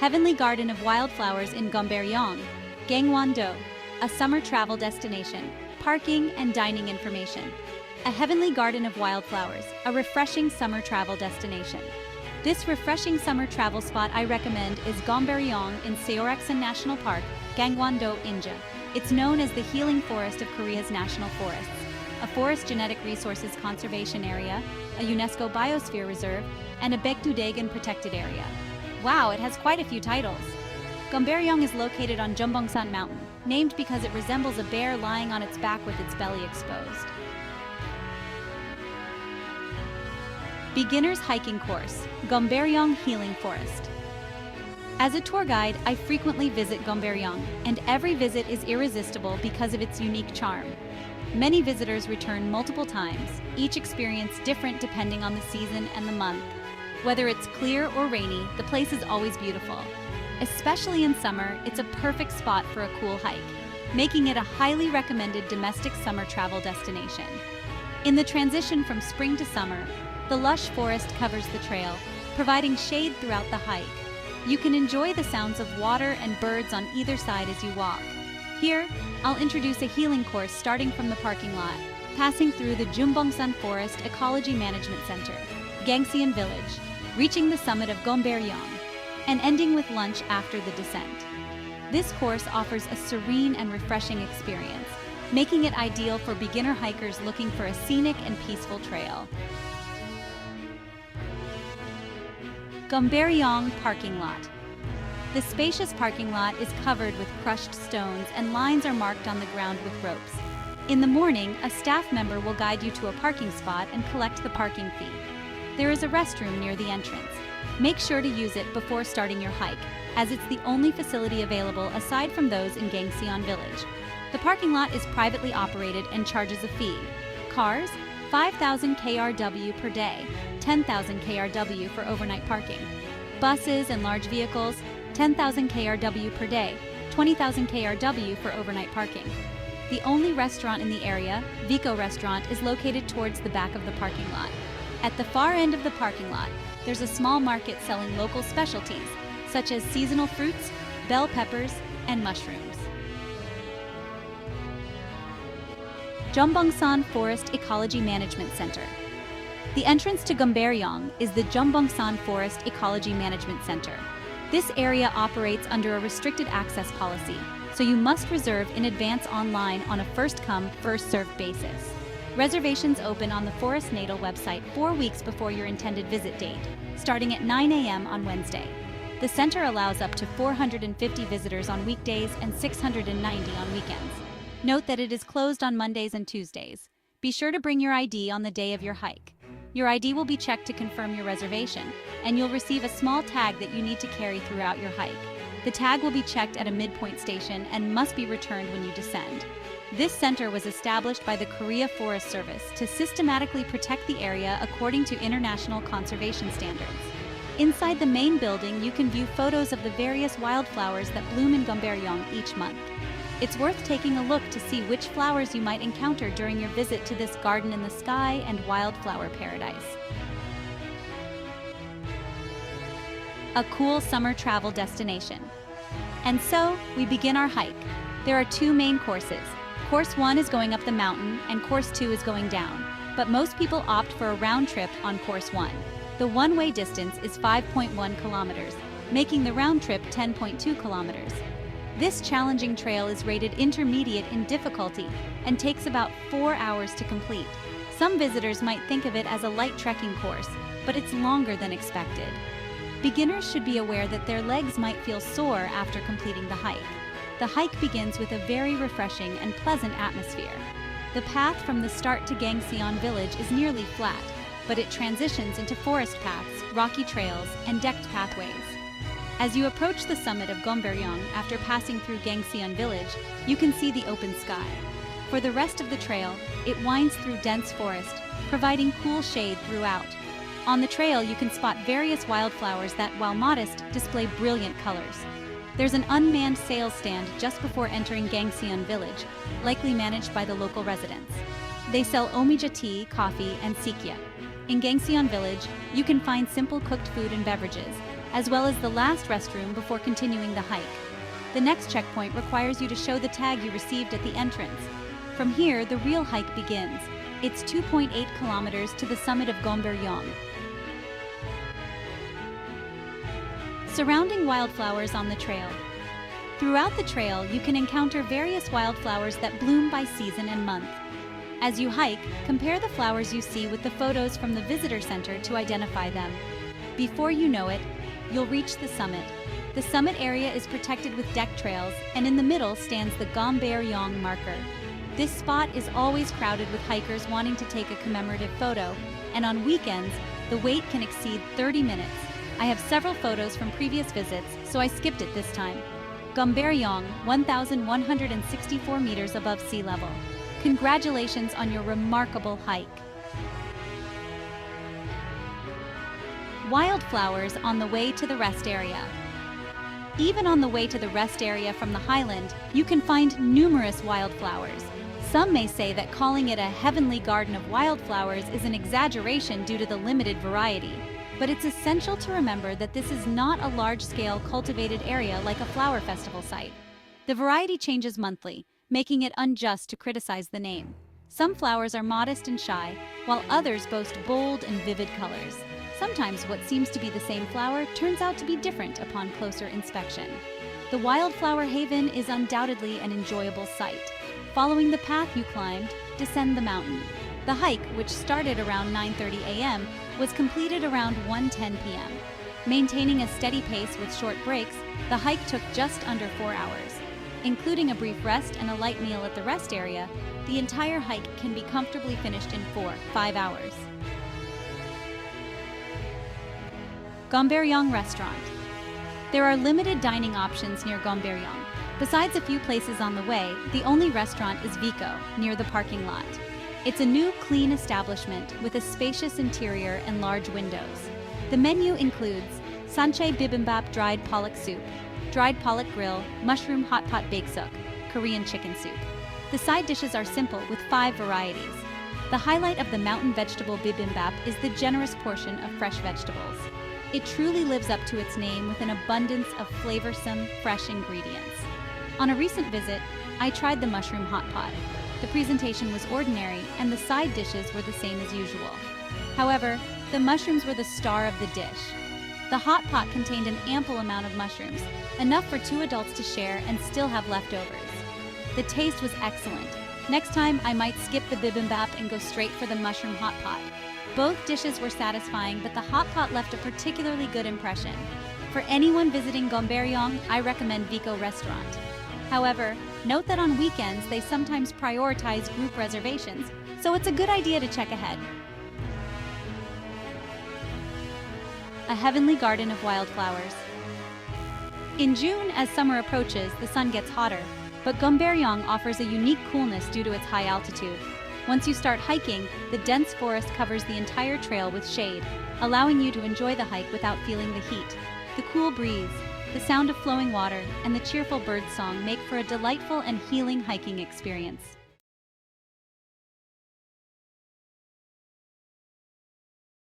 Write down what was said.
Heavenly Garden of Wildflowers in Gombaeryeong, Gangwon-do, a summer travel destination, parking and dining information. A Heavenly Garden of Wildflowers, a refreshing summer travel destination. This refreshing summer travel spot I recommend is Gombaeryeong in Seoraksan National Park, Gangwon-do, India. It's known as the Healing Forest of Korea's national forests, a forest genetic resources conservation area, a UNESCO biosphere reserve, and a Baekdudaegan protected area. Wow, it has quite a few titles. Gombaeryeong is located on Jeonbongsan Mountain, named because it resembles a bear lying on its back with its belly exposed. Beginner's Hiking Course, Gombaeryeong Healing Forest. As a tour guide, I frequently visit Gombaeryeong, and every visit is irresistible because of its unique charm. Many visitors return multiple times, each experience different depending on the season and the month. Whether it's clear or rainy, the place is always beautiful. Especially in summer, it's a perfect spot for a cool hike, making it a highly recommended domestic summer travel destination. In the transition from spring to summer, the lush forest covers the trail, providing shade throughout the hike. You can enjoy the sounds of water and birds on either side as you walk. Here, I'll introduce a healing course starting from the parking lot, passing through the Jeonbongsan Forest Ecology Management Center, Gangwon Village, reaching the summit of Gombaeryeong, and ending with lunch after the descent. This course offers a serene and refreshing experience, making it ideal for beginner hikers looking for a scenic and peaceful trail. Gombaeryeong Parking Lot. The spacious parking lot is covered with crushed stones and lines are marked on the ground with ropes. In the morning, a staff member will guide you to a parking spot and collect the parking fee. There is a restroom near the entrance. Make sure to use it before starting your hike, as it's the only facility available aside from those in Gangwon Village. The parking lot is privately operated and charges a fee. Cars, 5,000 KRW per day, 10,000 KRW for overnight parking. Buses and large vehicles, 10,000 KRW per day, 20,000 KRW for overnight parking. The only restaurant in the area, Vico Restaurant, is located towards the back of the parking lot. At the far end of the parking lot, there's a small market selling local specialties, such as seasonal fruits, bell peppers, and mushrooms. Jeonbongsan Forest Ecology Management Center. The entrance to Gombaeryeong is the Jeonbongsan Forest Ecology Management Center. This area operates under a restricted access policy, so you must reserve in advance online on a first-come, first-served basis. Reservations open on the Forest Natal website 4 weeks before your intended visit date, starting at 9 a.m. on Wednesday. The center allows up to 450 visitors on weekdays and 690 on weekends. Note that it is closed on Mondays and Tuesdays. Be sure to bring your ID on the day of your hike. Your ID will be checked to confirm your reservation, and you'll receive a small tag that you need to carry throughout your hike. The tag will be checked at a midpoint station and must be returned when you descend. This center was established by the Korea Forest Service to systematically protect the area according to international conservation standards. Inside the main building, you can view photos of the various wildflowers that bloom in Gombaeryeong each month. It's worth taking a look to see which flowers you might encounter during your visit to this garden in the sky and wildflower paradise. A cool summer travel destination. And so, we begin our hike. There are two main courses. Course 1 is going up the mountain and Course 2 is going down, but most people opt for a round trip on Course 1. The one-way distance is 5.1 kilometers, making the round trip 10.2 kilometers. This challenging trail is rated intermediate in difficulty and takes about 4 hours to complete. Some visitors might think of it as a light trekking course, but it's longer than expected. Beginners should be aware that their legs might feel sore after completing the hike. The hike begins with a very refreshing and pleasant atmosphere. The path from the start to Gangwon Village is nearly flat, but it transitions into forest paths, rocky trails, and decked pathways. As you approach the summit of Gombaeryeong after passing through Gangwon Village, you can see the open sky. For the rest of the trail, it winds through dense forest, providing cool shade throughout. On the trail, you can spot various wildflowers that, while modest, display brilliant colors. There's an unmanned sales stand just before entering Gangwon Village, likely managed by the local residents. They sell omija tea, coffee, and sikya. In Gangwon Village, you can find simple cooked food and beverages, as well as the last restroom before continuing the hike. The next checkpoint requires you to show the tag you received at the entrance. From here, the real hike begins. It's 2.8 kilometers to the summit of Gombaeryeong. Surrounding wildflowers on the trail. Throughout the trail, you can encounter various wildflowers that bloom by season and month. As you hike, compare the flowers you see with the photos from the visitor center to identify them. Before you know it, you'll reach the summit. The summit area is protected with deck trails, and in the middle stands the Gombaeryeong marker. This spot is always crowded with hikers wanting to take a commemorative photo, and on weekends, the wait can exceed 30 minutes. I have several photos from previous visits, so I skipped it this time. Gombaeryeong, 1,164 meters above sea level. Congratulations on your remarkable hike. Wildflowers on the way to the rest area. Even on the way to the rest area from the highland, you can find numerous wildflowers. Some may say that calling it a heavenly garden of wildflowers is an exaggeration due to the limited variety. But it's essential to remember that this is not a large-scale cultivated area like a flower festival site. The variety changes monthly, making it unjust to criticize the name. Some flowers are modest and shy, while others boast bold and vivid colors. Sometimes what seems to be the same flower turns out to be different upon closer inspection. The Wildflower Haven is undoubtedly an enjoyable sight. Following the path you climbed, descend the mountain. The hike, which started around 9:30 a.m., was completed around 1:10 p.m. Maintaining a steady pace with short breaks, the hike took just under 4 hours. Including a brief rest and a light meal at the rest area, the entire hike can be comfortably finished in 4-5 hours. Gombaeryeong Restaurant. There are limited dining options near Gombaeryeong. Besides a few places on the way, the only restaurant is Vico, near the parking lot. It's a new, clean establishment with a spacious interior and large windows. The menu includes sanche bibimbap dried pollock soup, dried pollock grill, mushroom hot pot baeksuk, Korean chicken soup. The side dishes are simple with 5 varieties. The highlight of the mountain vegetable bibimbap is the generous portion of fresh vegetables. It truly lives up to its name with an abundance of flavorsome, fresh ingredients. On a recent visit, I tried the mushroom hot pot. The presentation was ordinary, and the side dishes were the same as usual. However, the mushrooms were the star of the dish. The hot pot contained an ample amount of mushrooms, enough for 2 adults to share and still have leftovers. The taste was excellent. Next time, I might skip the bibimbap and go straight for the mushroom hot pot. Both dishes were satisfying, but the hot pot left a particularly good impression. For anyone visiting Gombaeryeong, I recommend Vico Restaurant. However, note that on weekends they sometimes prioritize group reservations, so it's a good idea to check ahead. A heavenly garden of wildflowers. In June, as summer approaches, the sun gets hotter, but Gombaeryeong offers a unique coolness due to its high altitude. Once you start hiking, the dense forest covers the entire trail with shade, allowing you to enjoy the hike without feeling the heat. The cool breeze, the sound of flowing water, and the cheerful bird song make for a delightful and healing hiking experience.